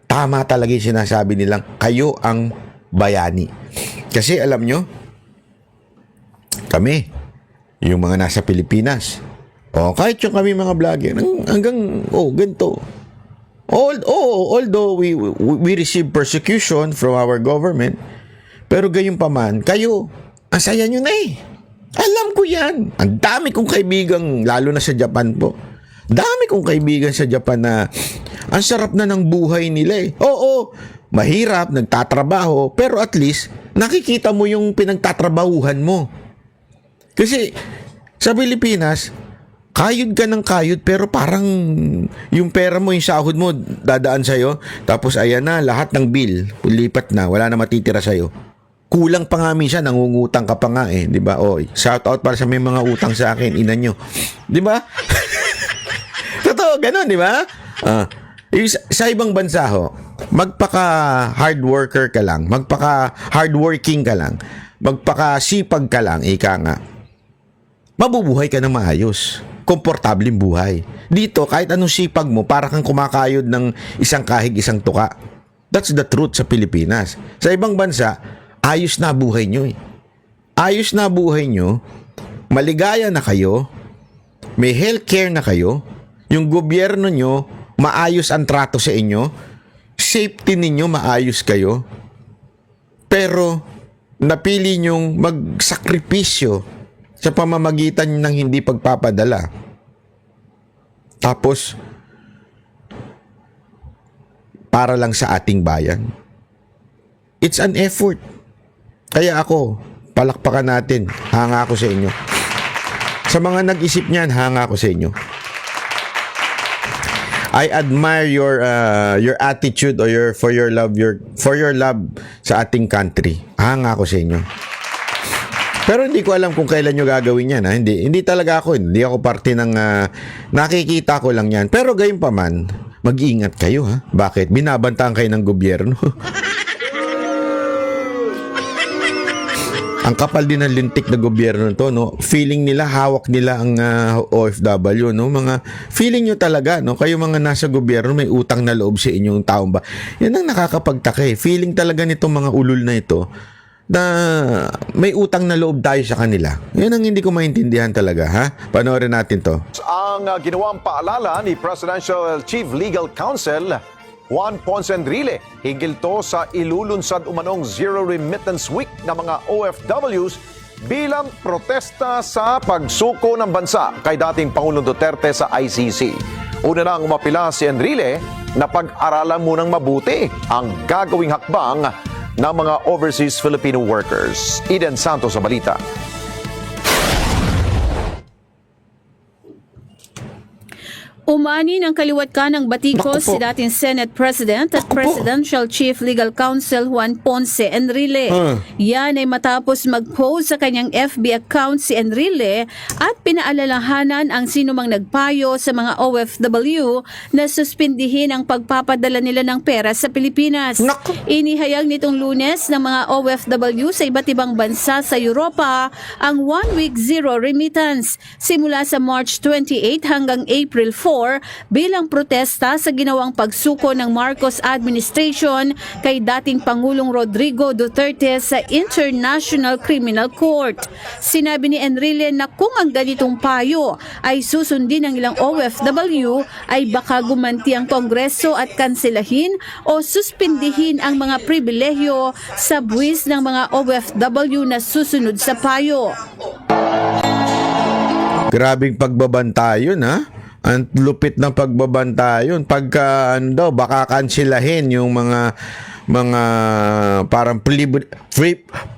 tama talaga yung sinasabi nilang kayo ang bayani. Kasi alam nyo, kami, yung mga nasa Pilipinas, kahit yung kami mga vlogger, hanggang, ganito. Although we receive persecution from our government, pero gayon pa man, kayo, ang saya nyo na Alam ko yan. Ang dami kong kaibigan, lalo na sa Japan po. Dami kong kaibigan sa Japan na ang sarap na ng buhay nila Oo, mahirap, nagtatrabaho, pero at least, nakikita mo yung pinagtatrabahuhan mo. Kasi, sa Pilipinas, kayod ka ng kayod, pero parang yung pera mo, yung sahod mo, dadaan sa'yo, tapos ayan na, lahat ng bill, lipat na, wala na matitira sa'yo. Kulang pa nga minsan, nangungutang ka pa nga di ba? Shout out para sa may mga utang sa akin, ina nyo. Di ba? Totoo, ganun, di ba? Sa ibang bansa magpaka-hard worker ka lang, magpaka-hardworking ka lang, magpaka-sipag ka lang, ika nga, mabubuhay ka ng maayos. Komportableng buhay. Dito, kahit anong sipag mo, para kang kumakayod ng isang kahig, isang tuka. That's the truth sa Pilipinas. Sa ibang bansa, ayos na buhay nyo Ayos na buhay nyo, maligaya na kayo, may healthcare na kayo, yung gobyerno nyo, maayos ang trato sa inyo, safety ninyo, maayos kayo, pero napili nyong magsakripisyo sa pamamagitan ng hindi pagpapadala. Tapos, para lang sa ating bayan. It's an effort. Kaya palakpakan natin. Hanga ako sa inyo. Sa mga nag-isip niyan, hanga ako sa inyo. I admire your attitude or for your love sa ating country. Hanga ako sa inyo. Pero hindi ko alam kung kailan nyo gagawin yan. Ha? Hindi talaga ako. Hindi ako parte ng nakikita ko lang yan. Pero gayon pa man, mag-iingat kayo. Ha? Bakit? Binabantaan kayo ng gobyerno. Ang kapal din ng lintik na gobyerno to, no? Feeling nila, hawak nila ang OFW, no? Mga feeling nyo talaga, no? Kayo mga nasa gobyerno, may utang na loob sa inyong taong ba? Yan ang nakakapagtaka eh. Feeling talaga nitong mga ulol na ito na may utang na loob tayo sa kanila. Yan ang hindi ko maintindihan talaga, ha? Panoorin natin to. Ang ginawang paalala ni Presidential Chief Legal Counsel Juan Ponce Enrile hinggil to sa ilulunsad umanong Zero Remittance Week ng mga OFWs bilang protesta sa pagsuko ng bansa kay dating Pangulong Duterte sa ICC. Una nang umapila si Enrile na pag-aralan munang mabuti ang gagawing hakbang ng mga overseas Filipino workers. Eden Santos sa balita. Umani ng kaliwat ka ng batikos si dating Senate President at Presidential Chief Legal Counsel Juan Ponce Enrile. Yan ay matapos mag-post sa kanyang FB account si Enrile at pinaalalahanan ang sinumang nagpayo sa mga OFW na suspindihin ang pagpapadala nila ng pera sa Pilipinas. Inihayag nitong Lunes ng mga OFW sa iba't ibang bansa sa Europa ang 1-week zero remittance simula sa March 28 hanggang April 4 bilang protesta sa ginawang pagsuko ng Marcos administration kay dating Pangulong Rodrigo Duterte sa International Criminal Court. Sinabi ni Enrile na kung ang ganitong payo ay susundin ng ilang OFW ay baka gumanti ang Kongreso at kanselahin o suspindihin ang mga pribilehyo sa buwis ng mga OFW na susunod sa payo. Grabing pagbabanta yun, ha? Ang lupit ng pagbabanta yun. Pagka, baka kansilahin yung mga parang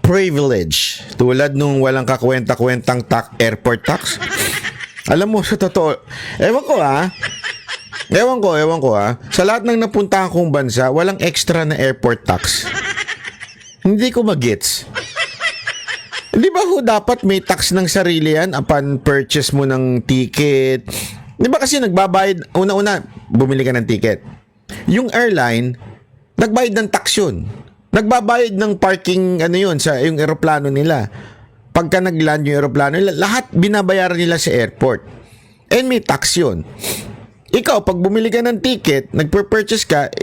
privilege. Tulad nung walang kakwenta-kwentang airport tax. Alam mo, sa totoo, ewan ko ha. Sa lahat ng napuntahan kong bansa, walang extra na airport tax. Hindi ko magets. Di ba dapat may tax ng sarili yan upon purchase mo ng ticket? Di ba kasi nagbabayad, una-una, bumili ka ng ticket. Yung airline, nagbayad ng tax yun. Nagbabayad ng parking, sa yung eroplano nila. Pagka nag-land yung eroplano nila, lahat binabayaran nila sa airport. And may tax yun. Ikaw, pag bumili ka ng ticket, nagpur-purchase ka,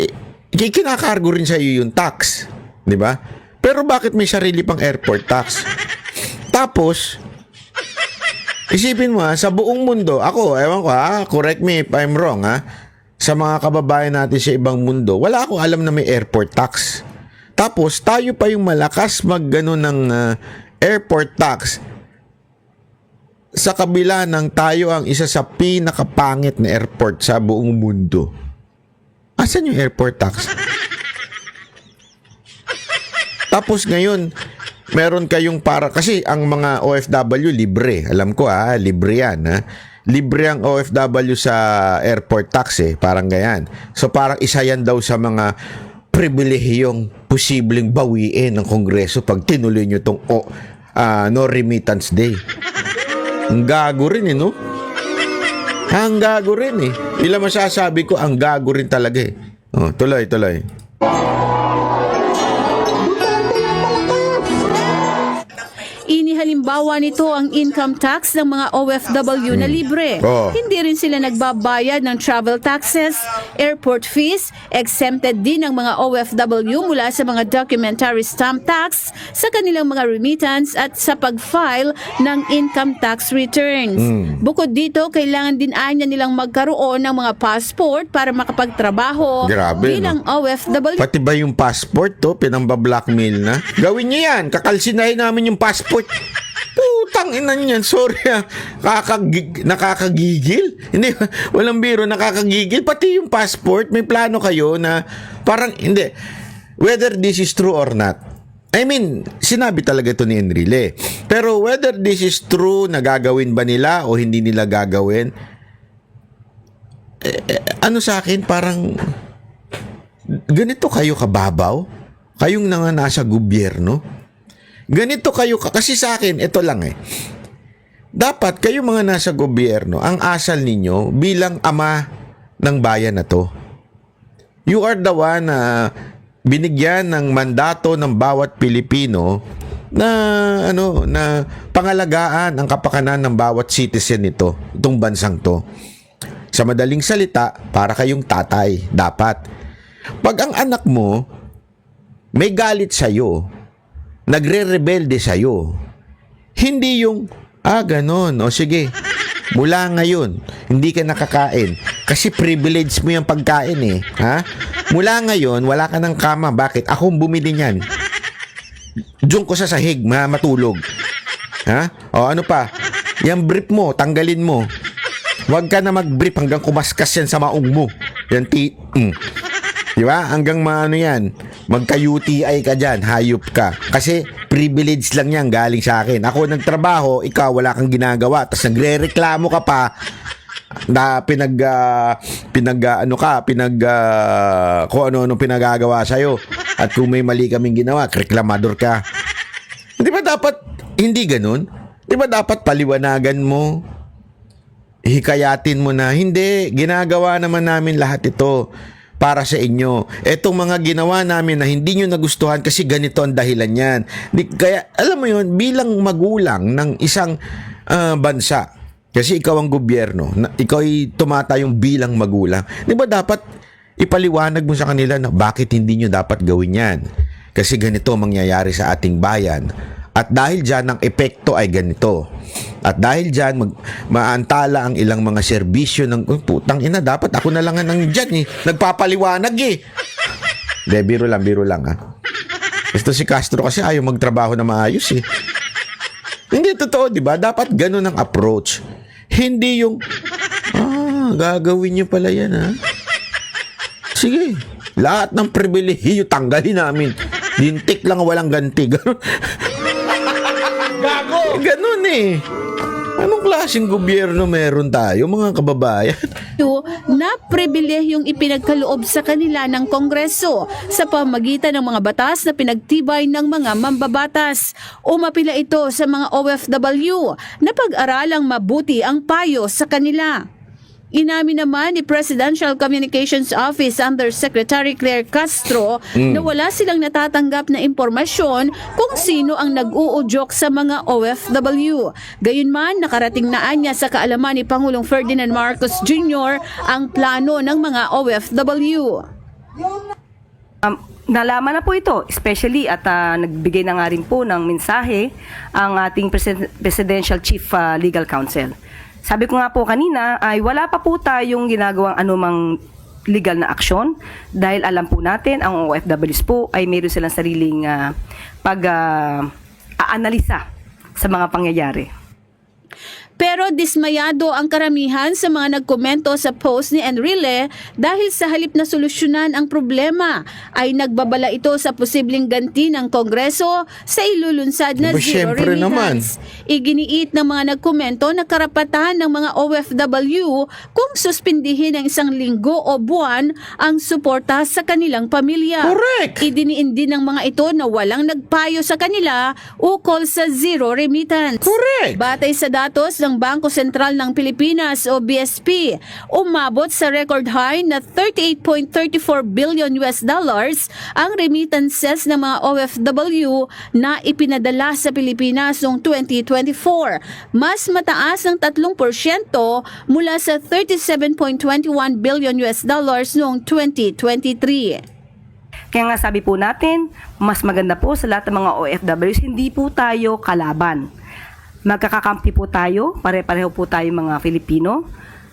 kinakargo rin sa iyo yung tax. Di ba? Pero bakit may sarili pang airport tax? Tapos, isipin mo sa buong mundo, ewan ko correct me if I'm wrong sa mga kababayan natin sa ibang mundo, wala akong alam na may airport tax. Tapos, tayo pa yung malakas mag-gano ng airport tax sa kabila ng tayo ang isa sa pinakapangit na airport sa buong mundo. Asan yung airport tax? Tapos ngayon, meron kayong kasi ang mga OFW libre. Alam ko libre yan Libre ang OFW sa airport tax parang ganyan. So parang isa yan daw sa mga pribilehiyong posibleng bawiin ng Kongreso pag tinuloy nyo tong no remittance day. Ang gago rin no? Ang gago rin Ilang masasabi ko, ang gago rin talaga tuloy. Halimbawa nito ang income tax ng mga OFW na libre. Hindi rin sila nagbabayad ng travel taxes, airport fees, exempted din ang mga OFW mula sa mga documentary stamp tax sa kanilang mga remittance at sa pag-file ng income tax returns. Bukod dito, kailangan din nilang magkaroon ng mga passport para makapagtrabaho bilang OFW. Pati ba yung passport pinambablackmail na? Gawin niyo yan, kakalsinahin namin yung passport. Putang ina niyan, sorry nakakagigil. Hindi, walang biro, nakakagigil. Pati yung passport, may plano kayo na parang, hindi, whether this is true or not. I mean, sinabi talaga ito ni Enrile. Pero whether this is true, na gagawin ba nila o hindi nila gagawin, ano sa akin, parang ganito kayo kababaw? Kayong nasa gobyerno? Ganito kayo, kasi sa akin, ito lang dapat kayo mga nasa gobyerno, ang asal ninyo bilang ama ng bayan na to. You are the one na binigyan ng mandato ng bawat Pilipino na na pangalagaan ang kapakanan ng bawat citizen nito, itong bansang to. Sa madaling salita, para kayong tatay, dapat. Pag ang anak mo may galit sa'yo, nagre-rebelde sa'yo, hindi yung, ganon, o sige, mula ngayon, hindi ka nakakain. Kasi privilege mo yung pagkain ha? Mula ngayon, wala ka ng kama. Bakit? Akong bumili niyan. Diyan ko sa sahig, matulog. Ha? O ano pa? Yung brief mo, tanggalin mo. Huwag ka na mag-brief hanggang kumaskas yan sa maong mo. Yan, di ba? Hanggang yan. Magka-UTI ka dyan, hayop ka. Kasi privilege lang yan galing sa akin. Ako nagtrabaho, ikaw wala kang ginagawa. Tapos nagre-reklamo ka pa na kung ano pinagagawa sa'yo. At kung may mali kaming ginawa, reklamador ka. Di ba dapat hindi ganun? Di ba dapat paliwanagan mo? Hikayatin mo na, hindi, ginagawa naman namin lahat ito para sa inyo. Etong mga ginawa namin na hindi nyo nagustuhan kasi ganito ang dahilan yan. Kaya, alam mo yun, bilang magulang ng isang bansa, kasi ikaw ang gobyerno, ikaw ay tumatayong bilang magulang, di ba dapat ipaliwanag mo sa kanila na bakit hindi nyo dapat gawin yan? Kasi ganito mangyayari sa ating bayan. At dahil dyan, ang epekto ay ganito. At dahil dyan, maantala ang ilang mga serbisyo ng, putang ina, dapat ako na lang ang dyan nagpapaliwanag De, biro lang Ito si Castro kasi ayaw magtrabaho na maayos Hindi totoo, di ba? Dapat ganun ang approach. Hindi yung, gagawin nyo pala yan, Sige, lahat ng pribilehiyo tanggalin namin. Dintik lang walang ganti. Gago! Ganun Anong klaseng gobyerno meron tayo, mga kababayan? Na pribilehiyong ipinagkaloob sa kanila ng Kongreso sa pamagitan ng mga batas na pinagtibay ng mga mambabatas. Umapila ito sa mga OFW na pag-aralang mabuti ang payo sa kanila. Inamin naman ni Presidential Communications Office Undersecretary Claire Castro na wala silang natatanggap na impormasyon kung sino ang nag-uudyok sa mga OFW. Gayunman, nakarating na niya sa kaalaman ni Pangulong Ferdinand Marcos Jr. ang plano ng mga OFW. Nalaman na po ito, especially at nagbigay na nga rin po ng mensahe ang ating Presidential Chief Legal Counsel. Sabi ko nga po kanina ay wala pa po tayong ginagawang anumang legal na aksyon dahil alam po natin ang OFWs po ay mayroon silang sariling pag-aanalisa sa mga pangyayari. Pero dismayado ang karamihan sa mga nagkomento sa post ni Enrile dahil sa halip na solusyonan ang problema ay nagbabala ito sa posibleng ganti ng Kongreso sa ilulunsad na zero remittance. Iginiit ng mga nagkomento na karapatan ng mga OFW kung suspindihin ng 1 linggo o buwan ang suporta sa kanilang pamilya. Correct! Idiniin din ng mga ito na walang nagpayo sa kanila ukol sa zero remittance. Correct! Batay sa datos ng Bangko Sentral ng Pilipinas o BSP, umabot sa record high na $38.34 billion ang remittances ng mga OFW na ipinadala sa Pilipinas noong 2024. Mas mataas ng 3% mula sa $37.21 billion noong 2023. Kaya nga sabi po natin, mas maganda po sa lahat ng mga OFWs, hindi po tayo kalaban. Magkakakampi po tayo, pare-pareho po tayo mga Filipino.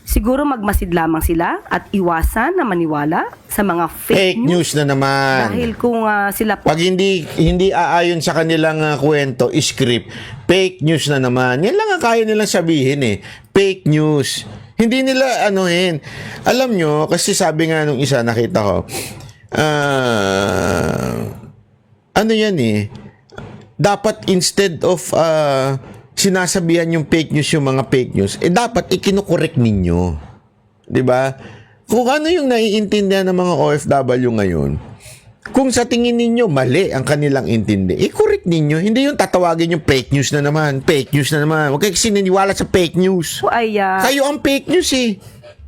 Siguro magmasid lamang sila at iwasan na maniwala sa mga fake news na naman. Dahil kung sila po... Pag hindi aayon sa kanilang kwento, script, fake news na naman. Yan lang ang kaya nilang sabihin Fake news. Hindi nila anuhin. Alam nyo, kasi sabi nga nung isa, nakita ko, ano yan dapat instead of sinasabihan yung fake news yung mga fake news, dapat ikinukorek ninyo. 'Di ba? Kung ano yung naiintindihan ng mga OFW ngayon, kung sa tingin ninyo mali ang kanilang intindi, i-correct ninyo. Hindi yung tatawagin yung fake news na naman. Fake news na naman. Huwag kayo sininiwala sa fake news. Po ay Kayo ang fake news eh.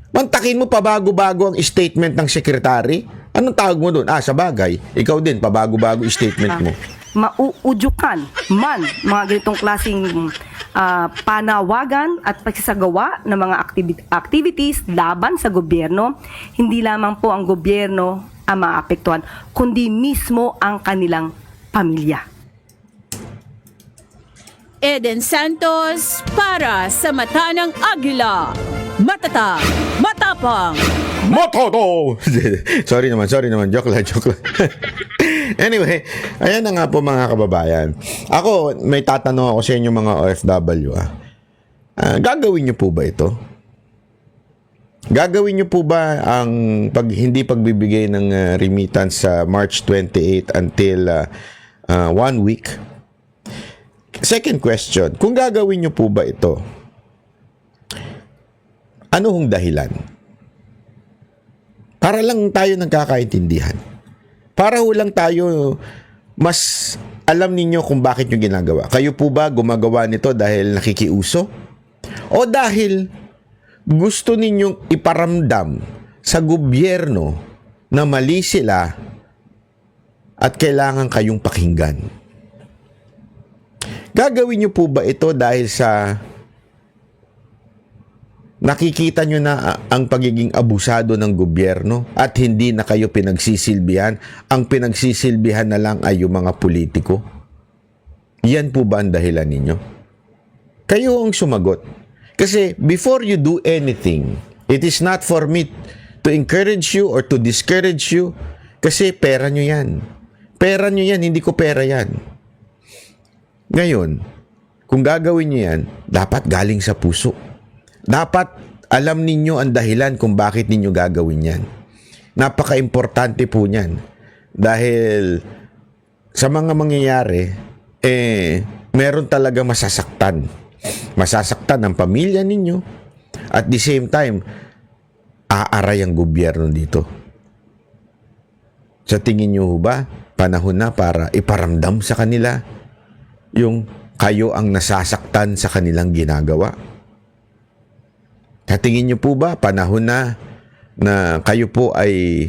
Mantakin mo pabago-bago ang statement ng sekretary. Anong tawag mo doon? Sa bagay. Ikaw din, pabago-bago yung statement mo. mauudyukan man mga ganitong klaseng panawagan at pagsasagawa ng mga activities laban sa gobyerno. Hindi lamang po ang gobyerno ang maapektuhan, kundi mismo ang kanilang pamilya. Eden Santos para sa Mata ng Agila. Matatag, matapang. Motodo! sorry naman. Joke lang. Anyway, ayan na nga po mga kababayan. Ako, may tatanong ako sa inyo mga OFW. Gagawin niyo po ba ito? Gagawin niyo po ba ang hindi pagbibigay ng remittance sa March 28 until 1 week? Second question, kung gagawin niyo po ba ito, ano hong dahilan? Para lang tayo nagkakaintindihan. Para ho lang tayo mas alam ninyo kung bakit nyo ginagawa. Kayo po ba gumagawa nito dahil nakikiuso? O dahil gusto ninyong iparamdam sa gobyerno na mali sila at kailangan kayong pakinggan? Gagawin nyo po ba ito dahil sa nakikita nyo na ang pagiging abusado ng gobyerno at hindi na kayo pinagsisilbihan? Ang pinagsisilbihan na lang ay yung mga politiko? Yan po ba ang dahilan ninyo? Kayo ang sumagot. Kasi before you do anything, it is not for me to encourage you or to discourage you. Kasi pera nyo yan. Pera nyo yan, hindi ko pera yan. Ngayon, kung gagawin nyo yan, dapat galing sa puso. Dapat alam ninyo ang dahilan kung bakit ninyo gagawin yan. Napaka-importante po niyan. Dahil sa mga mangyayari, meron talaga masasaktan. Masasaktan ang pamilya ninyo. At the same time, aaray ang gobyerno dito. Sa tingin nyo ba, panahon na para iparamdam sa kanila yung kayo ang nasasaktan sa kanilang ginagawa? Tingin nyo po ba panahon na kayo po ay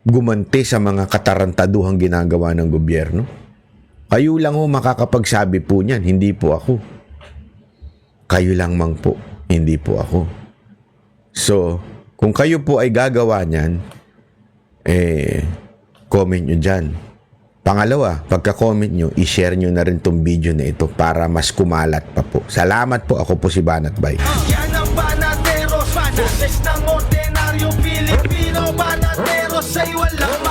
gumanti sa mga katarantaduhang ginagawa ng gobyerno? Kayo lang ho makakapagsabi po niyan, hindi po ako. Kayo lang mang po, hindi po ako. So, kung kayo po ay gagawa niyan, comment nyo dyan. Pangalawa, pagka-comment nyo, i-share nyo na rin tong video na ito para mas kumalat pa po. Salamat po. Ako po si Banat Bay. Yan ang Banateros, boses ng ordinaryo Pilipino. Banateros ay walang